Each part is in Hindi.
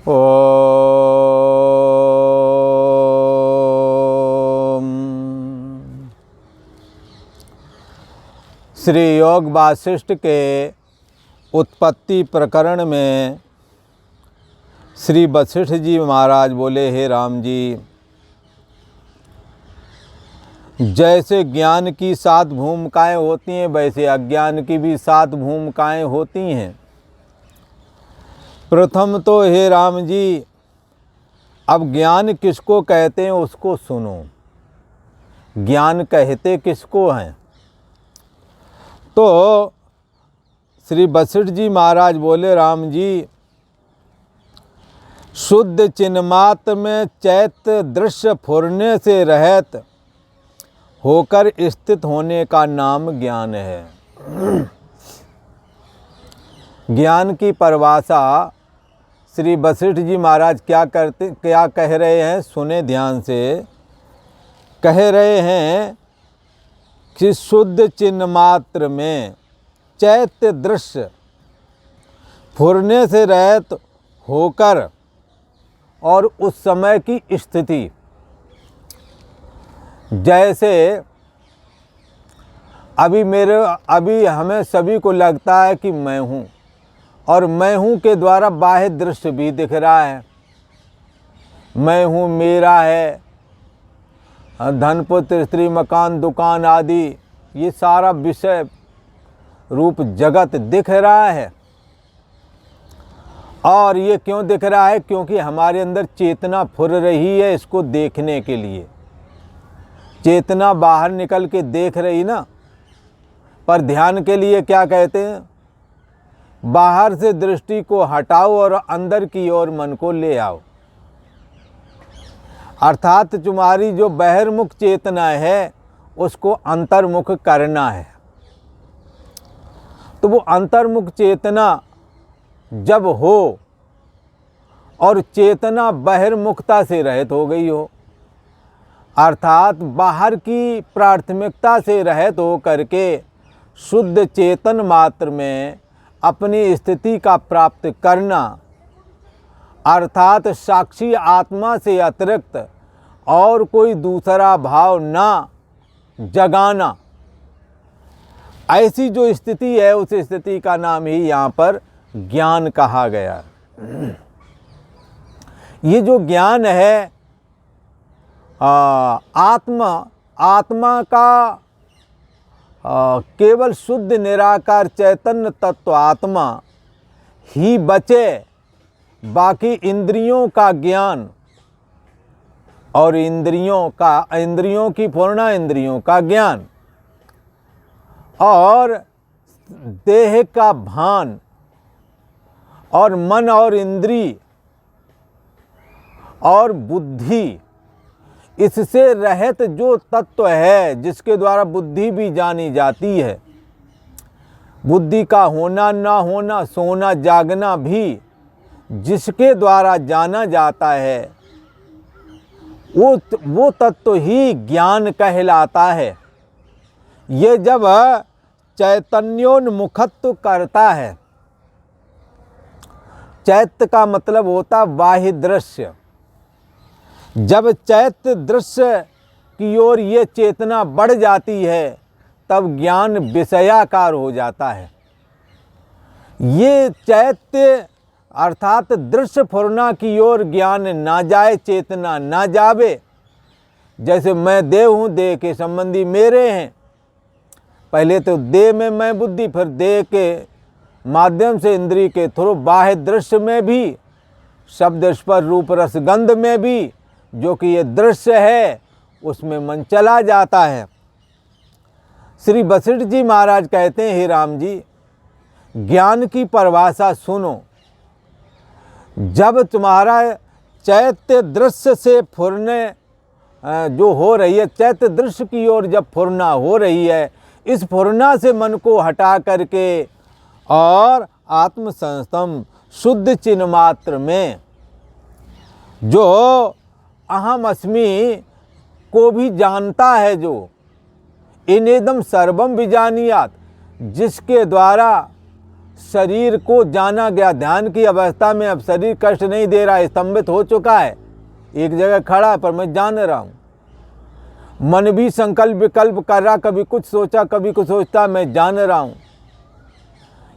ओम। श्री योग वासिष्ठ के उत्पत्ति प्रकरण में श्री वशिष्ठ जी महाराज बोले, हे राम जी, जैसे ज्ञान की 7 भूमिकाएं होती हैं वैसे अज्ञान की भी 7 भूमिकाएं होती हैं। प्रथम तो हे राम जी, अब ज्ञान किसको कहते हैं उसको सुनो। ज्ञान कहते किसको हैं? तो श्री वशिष्ठ जी महाराज बोले, राम जी, शुद्ध चिन्मात्र में चैत्य दृश्य फुरने से रहित होकर स्थित होने का नाम ज्ञान है। ज्ञान की परिभाषा श्री वशिष्ठ जी महाराज क्या कह रहे हैं, सुने ध्यान से। कह रहे हैं कि शुद्ध चिन्ह मात्र में चैत्य दृश्य फुरने से रहित होकर और उस समय की स्थिति, जैसे अभी हमें सभी को लगता है कि मैं हूँ, और मैं हूँ के द्वारा बाह्य दृश्य भी दिख रहा है। मैं हूँ, मेरा है, धन पुत्र स्त्री मकान दुकान आदि, ये सारा विषय रूप जगत दिख रहा है। और ये क्यों दिख रहा है? क्योंकि हमारे अंदर चेतना फुर रही है इसको देखने के लिए। चेतना बाहर निकल के देख रही ना, पर ध्यान के लिए क्या कहते हैं? बाहर से दृष्टि को हटाओ और अंदर की ओर मन को ले आओ। अर्थात तुम्हारी जो बहिर्मुख चेतना है उसको अंतर्मुख करना है। तो वो अंतर्मुख चेतना जब हो और चेतना बहिर्मुखता से रहित हो गई हो, अर्थात बाहर की प्राथमिकता से रहित हो करके शुद्ध चेतन मात्र में अपनी स्थिति का प्राप्त करना, अर्थात साक्षी आत्मा से अतिरिक्त और कोई दूसरा भाव ना जगाना, ऐसी जो स्थिति है उस स्थिति का नाम ही यहाँ पर ज्ञान कहा गया। ये जो ज्ञान है आत्मा का केवल शुद्ध निराकार चैतन्य तत्व आत्मा ही बचे, बाकी इंद्रियों का ज्ञान और इंद्रियों की पूर्ण इंद्रियों का ज्ञान और देह का भान और मन और इंद्री और बुद्धि, इससे रहित जो तत्व है जिसके द्वारा बुद्धि भी जानी जाती है, बुद्धि का होना ना होना, सोना जागना भी जिसके द्वारा जाना जाता है, वो तत्व ही ज्ञान कहलाता है। ये जब चैतन्योन्मुखत्व करता है, चैत्य का मतलब होता बाह्य दृश्य, जब चैत्य दृश्य की ओर ये चेतना बढ़ जाती है तब ज्ञान विषयाकार हो जाता है। ये चैत्य अर्थात दृश्य फुरना की ओर ज्ञान ना जाए, चेतना ना जावे। जैसे मैं देह हूँ, देह के संबंधी मेरे हैं, पहले तो देह में मैं बुद्धि, फिर देह के माध्यम से इंद्रिय के थ्रू बाह्य दृश्य में भी, शब्द स्पर्श रूप रस गंध में भी जो कि ये दृश्य है उसमें मन चला जाता है। श्री वशिष्ठ जी महाराज कहते हैं, हे राम जी, ज्ञान की परिभाषा सुनो। जब तुम्हारा चैत्य दृश्य से फुरने जो हो रही है, चैत्य दृश्य की ओर जब फुरना हो रही है, इस फुरना से मन को हटा करके और आत्म संस्तम शुद्ध चिन्ह मात्र में जो अहम अस्मि को भी जानता है, जो इनेदम सर्वम विजानियात, जिसके द्वारा शरीर को जाना गया। ध्यान की अवस्था में अब शरीर कष्ट नहीं दे रहा है, स्तंभित हो चुका है, एक जगह खड़ा है, पर मैं जान रहा हूँ। मन भी संकल्प विकल्प कर रहा, कभी कुछ सोचा कभी कुछ सोचता, मैं जान रहा हूँ।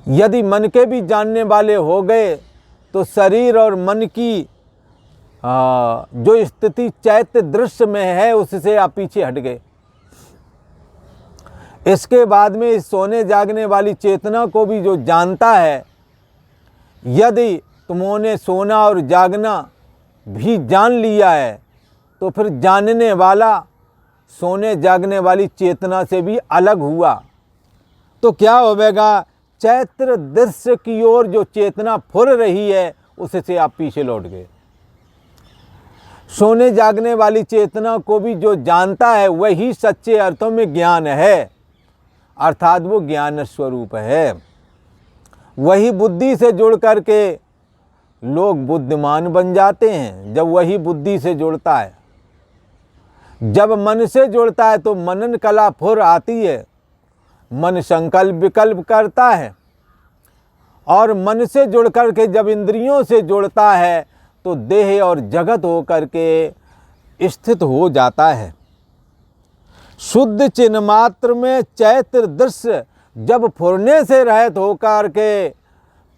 यदि मन के भी जानने वाले हो गए तो शरीर और मन की जो स्थिति चैत्य दृश्य में है उससे आप पीछे हट गए। इसके बाद में इस सोने जागने वाली चेतना को भी जो जानता है, यदि तुमने सोना और जागना भी जान लिया है तो फिर जानने वाला सोने जागने वाली चेतना से भी अलग हुआ। तो क्या होगा, चैत्र दृश्य की ओर जो चेतना फुर रही है उससे आप पीछे लौट गए। सोने जागने वाली चेतना को भी जो जानता है वही सच्चे अर्थों में ज्ञान है, अर्थात वो ज्ञान स्वरूप है। वही बुद्धि से जुड़ करके लोग बुद्धिमान बन जाते हैं, जब वही बुद्धि से जुड़ता है। जब मन से जुड़ता है तो मनन कला फुर आती है, मन संकल्प विकल्प करता है, और मन से जुड़ करके जब इंद्रियों से जुड़ता है तो देह और जगत हो करके स्थित हो जाता है। शुद्ध चिन्ह मात्र में चैत्र दृश्य जब फुरने से रहित होकर के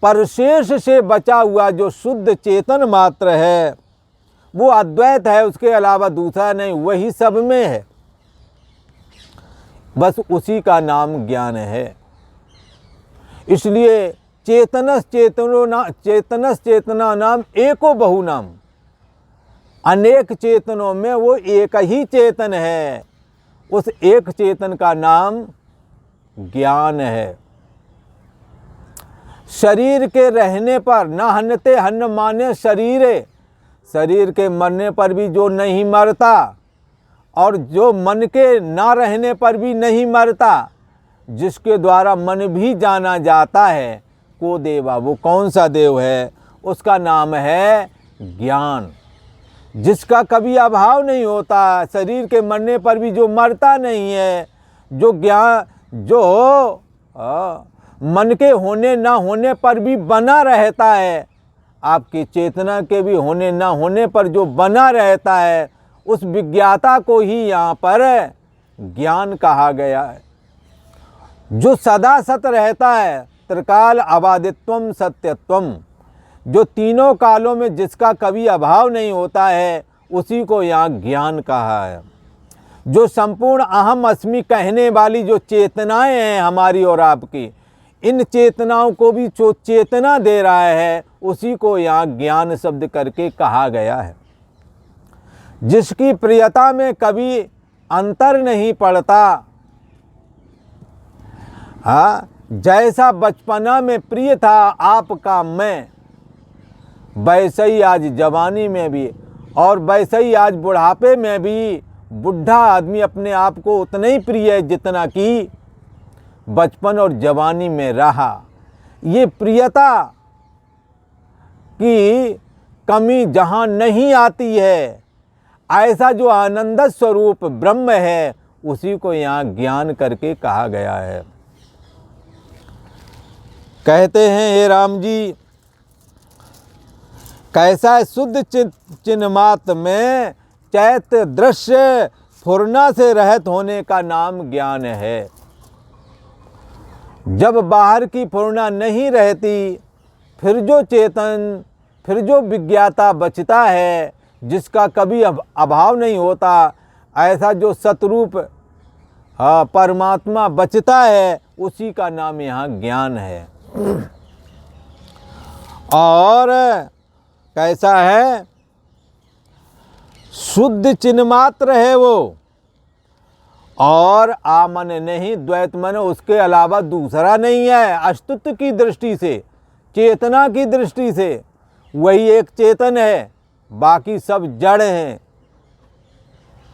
परशेष से बचा हुआ जो शुद्ध चेतन मात्र है वो अद्वैत है, उसके अलावा दूसरा नहीं, वही सब में है, बस उसी का नाम ज्ञान है। इसलिए चेतनस चेतना नाम एको बहु नाम, अनेक चेतनों में वो एक ही चेतन है, उस एक चेतन का नाम ज्ञान है। शरीर के रहने पर न हन्नते हन्न माने शरीरे, शरीर के मरने पर भी जो नहीं मरता और जो मन के ना रहने पर भी नहीं मरता, जिसके द्वारा मन भी जाना जाता है, को देवा, वो कौन सा देव है, उसका नाम है ज्ञान। जिसका कभी अभाव नहीं होता, शरीर के मरने पर भी जो मरता नहीं है, जो ज्ञान जो मन के होने ना होने पर भी बना रहता है, आपकी चेतना के भी होने ना होने पर जो बना रहता है, उस विज्ञाता को ही यहाँ पर ज्ञान कहा गया है। जो सदा सत रहता है, त्रिकाल अबाधित्वम सत्यत्वम, जो तीनों कालों में जिसका कभी अभाव नहीं होता है, उसी को यहाँ ज्ञान कहा है। जो संपूर्ण अहम अस्मि कहने वाली जो चेतनाएं हैं हमारी और आपकी, इन चेतनाओं को भी जो चेतना दे रहा है, उसी को यहाँ ज्ञान शब्द करके कहा गया है। जिसकी प्रियता में कभी अंतर नहीं पड़ता, हाँ, जैसा बचपना में प्रिय था आपका मैं, वैसे ही आज जवानी में भी और वैसे ही आज बुढ़ापे में भी बुढ़ा आदमी अपने आप को उतना ही प्रिय है जितना कि बचपन और जवानी में रहा। ये प्रियता की कमी जहाँ नहीं आती है, ऐसा जो आनंद स्वरूप ब्रह्म है, उसी को यहाँ ज्ञान करके कहा गया है। कहते हैं, हे राम जी, कैसा है शुद्ध चिन्ह मात्र में चैत्य दृश्य फुरना से रहित होने का नाम ज्ञान है। जब बाहर की फुरना नहीं रहती, फिर जो चेतन, फिर जो विज्ञाता बचता है, जिसका कभी अभाव नहीं होता, ऐसा जो सतरूप परमात्मा बचता है, उसी का नाम यहाँ ज्ञान है। और कैसा है, शुद्ध चिन्ह मात्र है वो, और आमन नहीं, द्वैत मन, उसके अलावा दूसरा नहीं है। अस्तित्व की दृष्टि से, चेतना की दृष्टि से वही एक चेतन है, बाकी सब जड़ हैं।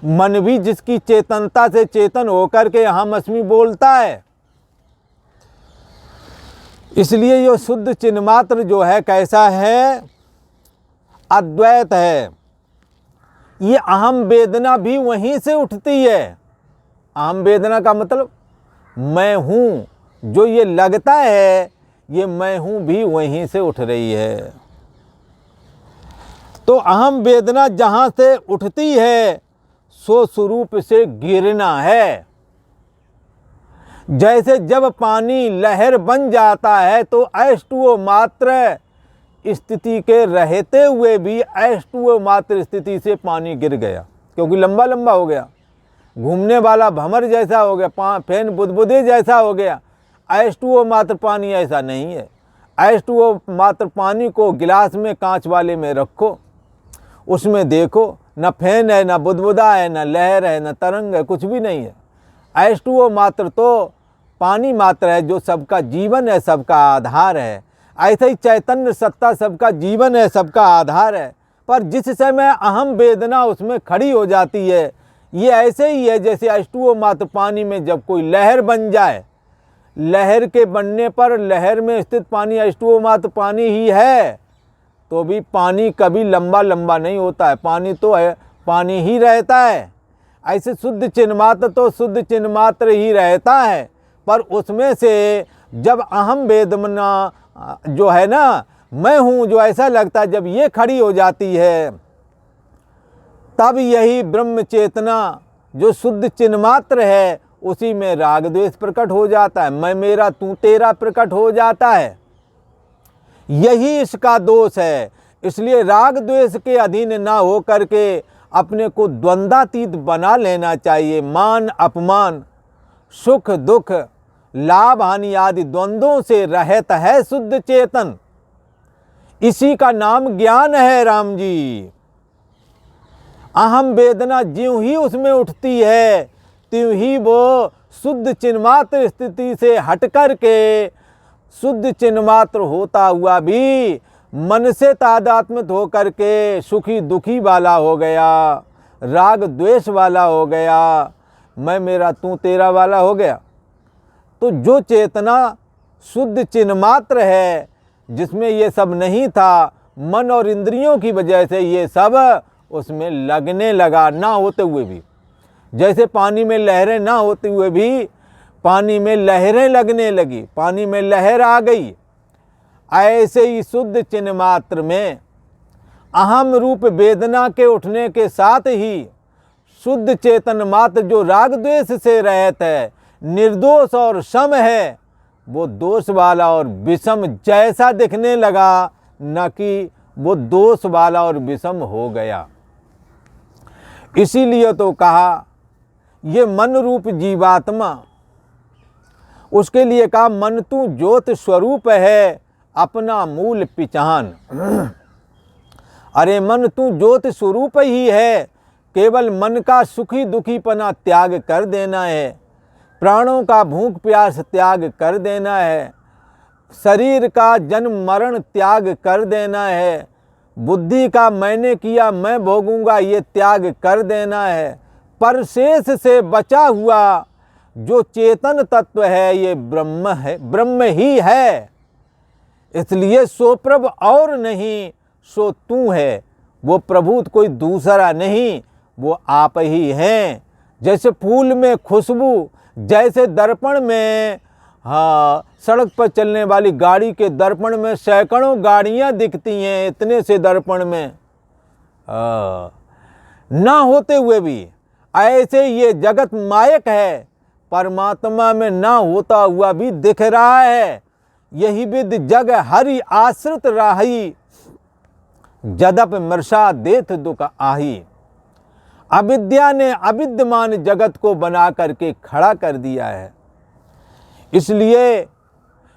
मन भी जिसकी चेतनता से चेतन होकर के हम अस्मि बोलता है। इसलिए ये शुद्ध चिन्ह मात्र जो है कैसा है, अद्वैत है। ये अहम वेदना भी वहीं से उठती है। अहम वेदना का मतलब मैं हूँ, जो ये लगता है ये मैं हूँ भी वहीं से उठ रही है। तो अहम वेदना जहाँ से उठती है सो स्वरूप से गिरना है। जैसे जब पानी लहर बन जाता है तो H2O मात्र स्थिति के रहते हुए भी H2O मात्र स्थिति से पानी गिर गया, क्योंकि लंबा लंबा हो गया, घूमने वाला भंवर जैसा हो गया, फैन बुदबुदे जैसा हो गया। H2O मात्र पानी ऐसा नहीं है। H2O मात्र पानी को गिलास में, कांच वाले में रखो, उसमें देखो, न फैन है, न बुदबुदा है, न लहर है, न तरंग है, कुछ भी नहीं है। H2O मात्र तो पानी मात्र है, जो सबका जीवन है, सबका आधार है। ऐसे ही चैतन्य सत्ता सबका जीवन है, सबका आधार है। पर जिस समय अहम वेदना उसमें खड़ी हो जाती है, ये ऐसे ही है जैसे H2O मात्र पानी में जब कोई लहर बन जाए, लहर के बनने पर लहर में स्थित पानी H2O मात्र पानी ही है, तो भी पानी कभी लंबा लंबा नहीं होता है, पानी तो है, पानी ही रहता है। ऐसे शुद्ध चिन्मात्र तो शुद्ध चिन्मात्र ही रहता है, पर उसमें से जब अहम वेदना जो है ना, मैं हूँ, जो ऐसा लगता है, जब ये खड़ी हो जाती है, तब यही ब्रह्म चेतना जो शुद्ध चिन्मात्र है, उसी में राग द्वेष प्रकट हो जाता है, मैं मेरा तू तेरा प्रकट हो जाता है। यही इसका दोष है। इसलिए राग द्वेष के अधीन ना हो करके अपने को द्वंद्वातीत बना लेना चाहिए। मान अपमान, सुख दुख, लाभ हानि आदि द्वंद्वों से रहित है शुद्ध चेतन। इसी का नाम ज्ञान है राम जी। अहम वेदना ज्यों ही उसमें उठती है, त्यों ही वो शुद्ध चिन्मात्र स्थिति से हट कर के शुद्ध चिन्मात्र होता हुआ भी मन से तादात्म्य हो करके सुखी दुखी वाला हो गया, राग द्वेष वाला हो गया, मैं मेरा तू तेरा वाला हो गया। तो जो चेतना शुद्ध चिन्मात्र है, जिसमें ये सब नहीं था, मन और इंद्रियों की वजह से ये सब उसमें लगने लगा, ना होते हुए भी। जैसे पानी में लहरें ना होते हुए भी पानी में लहरें लगने लगी, पानी में लहर आ गई। ऐसे ही शुद्ध चिन्मात्र में अहम रूप वेदना के उठने के साथ ही शुद्ध चेतन मात्र जो राग द्वेष से रहित है, निर्दोष और सम है, वो दोष वाला और विषम जैसा दिखने लगा, न कि वो दोष वाला और विषम हो गया। इसीलिए तो कहा ये मन रूप जीवात्मा, उसके लिए कहा मन तू ज्योत स्वरूप है, अपना मूल पिचान। अरे मन तू ज्योत स्वरूप ही है, केवल मन का सुखी दुखीपना त्याग कर देना है, प्राणों का भूख प्यास त्याग कर देना है, शरीर का जन्म मरण त्याग कर देना है, बुद्धि का मैंने किया मैं भोगूंगा ये त्याग कर देना है। पर शेष से बचा हुआ जो चेतन तत्व है, ये ब्रह्म है, ब्रह्म ही है। इसलिए सो प्रभु और नहीं, सो तू है। वो प्रभु कोई दूसरा नहीं, वो आप ही हैं। जैसे फूल में खुशबू, जैसे दर्पण में, हाँ, सड़क पर चलने वाली गाड़ी के दर्पण में सैकड़ों गाड़ियां दिखती हैं, इतने से दर्पण में ना होते हुए भी, ऐसे ये जगत मायक है, परमात्मा में ना होता हुआ भी दिख रहा है। यही विद जग हरि आश्रित राही, जदप मृषा देत दुख आही। अविद्या ने अविद्यमान जगत को बना करके खड़ा कर दिया है।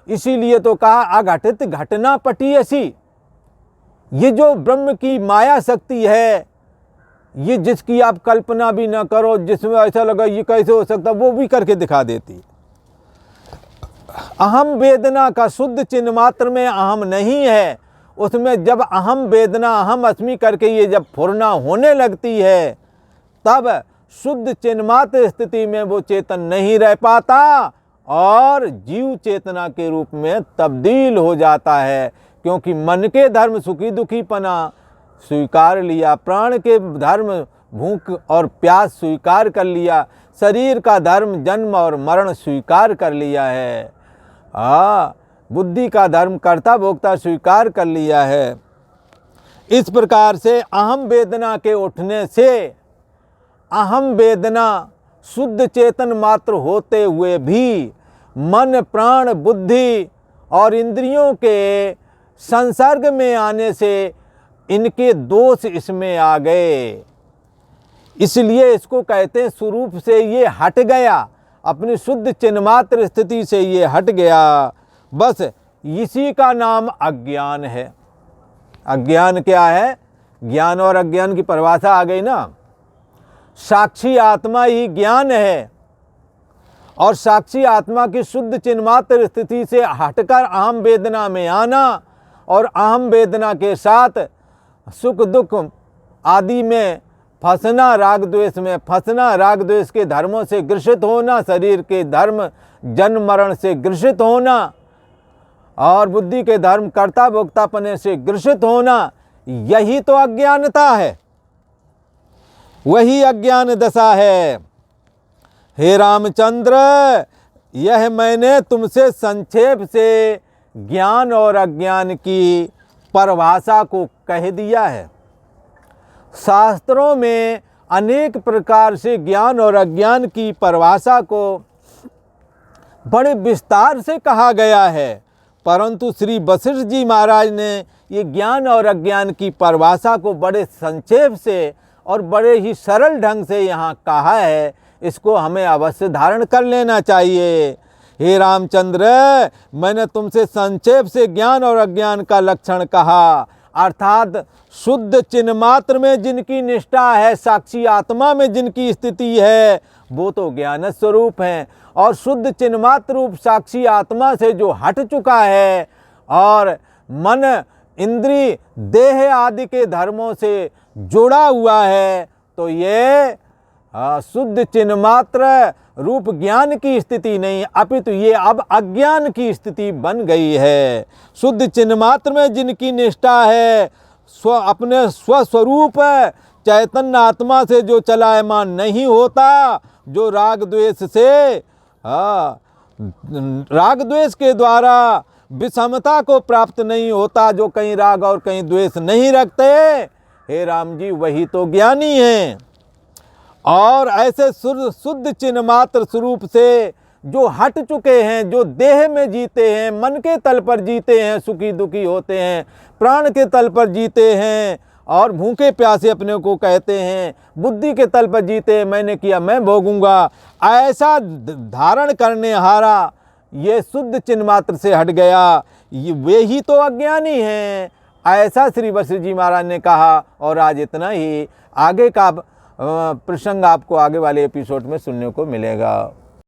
इसीलिए तो कहा अघटित घटना पटी ऐसी। ये जो ब्रह्म की माया शक्ति है, ये जिसकी आप कल्पना भी ना करो, जिसमें ऐसा लगा ये कैसे हो सकता, वो भी करके दिखा देती। अहम वेदना का शुद्ध चिन्ह मात्र में अहम नहीं है, उसमें जब अहम वेदना अहम अस्मि करके ये जब फुरना होने लगती है, तब शुद्ध चिन्मात्र स्थिति में वो चेतन नहीं रह पाता और जीव चेतना के रूप में तब्दील हो जाता है। क्योंकि मन के धर्म सुखी दुखीपना स्वीकार लिया, प्राण के धर्म भूख और प्यास स्वीकार कर लिया, शरीर का धर्म जन्म और मरण स्वीकार कर लिया है। बुद्धि का धर्म कर्ता भोक्ता स्वीकार कर लिया है। इस प्रकार से अहम वेदना के उठने से अहम वेदना शुद्ध चेतन मात्र होते हुए भी मन प्राण बुद्धि और इंद्रियों के संसर्ग में आने से इनके दोष इसमें आ गए। इसलिए इसको कहते हैं स्वरूप से ये हट गया, अपनी शुद्ध चिन्मात्र स्थिति से ये हट गया। बस इसी का नाम अज्ञान है। अज्ञान क्या है? ज्ञान और अज्ञान की परिभाषा आ गई ना। साक्षी आत्मा ही ज्ञान है और साक्षी आत्मा की शुद्ध चिन्मात्र स्थिति से हटकर अहम वेदना में आना और अहम वेदना के साथ सुख दुख आदि में फंसना, राग द्वेष में फंसना, राग द्वेष के धर्मों से ग्रसित होना, शरीर के धर्म जन्म मरण से ग्रसित होना और बुद्धि के धर्म कर्ता भोक्तापने से ग्रसित होना, यही तो अज्ञानता है, वही अज्ञान दशा है। हे रामचंद्र, यह मैंने तुमसे संक्षेप से ज्ञान और अज्ञान की परिभाषा को कह दिया है। शास्त्रों में अनेक प्रकार से ज्ञान और अज्ञान की परिभाषा को बड़े विस्तार से कहा गया है, परंतु श्री वशिष्ठ जी महाराज ने ये ज्ञान और अज्ञान की परिभाषा को बड़े संक्षेप से और बड़े ही सरल ढंग से यहाँ कहा है। इसको हमें अवश्य धारण कर लेना चाहिए। हे रामचंद्र, मैंने तुमसे संक्षेप से ज्ञान और अज्ञान का लक्षण कहा, अर्थात शुद्ध चिन्मात्र में जिनकी निष्ठा है, साक्षी आत्मा में जिनकी स्थिति है, वो तो ज्ञान स्वरूप हैं। और शुद्ध चिन्मात्र रूप साक्षी आत्मा से जो हट चुका है और मन इंद्री देह आदि के धर्मों से जुड़ा हुआ है, तो ये शुद्ध चिन्मात्र रूप ज्ञान की स्थिति नहीं, अपितु ये अब अज्ञान की स्थिति बन गई है। शुद्ध चिन्मात्र में जिनकी निष्ठा है, अपने स्वस्वरूप चैतन्य आत्मा से जो चलायमान नहीं होता, जो राग द्वेष से राग द्वेष के द्वारा विषमता को प्राप्त नहीं होता, जो कहीं राग और कहीं द्वेष नहीं रखते, हे राम जी, वही तो ज्ञानी हैं। और ऐसे शुद्ध चिन्मात्र स्वरूप से जो हट चुके हैं, जो देह में जीते हैं, मन के तल पर जीते हैं, सुखी दुखी होते हैं, प्राण के तल पर जीते हैं और भूखे प्यासे अपने को कहते हैं, बुद्धि के तल पर जीते हैं, मैंने किया मैं भोगूंगा, ऐसा धारण करने हारा ये शुद्ध चिन्मात्र से हट गया, वे ही तो अज्ञानी हैं। ऐसा श्री वशिष्ठ जी महाराज ने कहा। और आज इतना ही। आगे का प्रसंग आपको आगे वाले एपिसोड में सुनने को मिलेगा।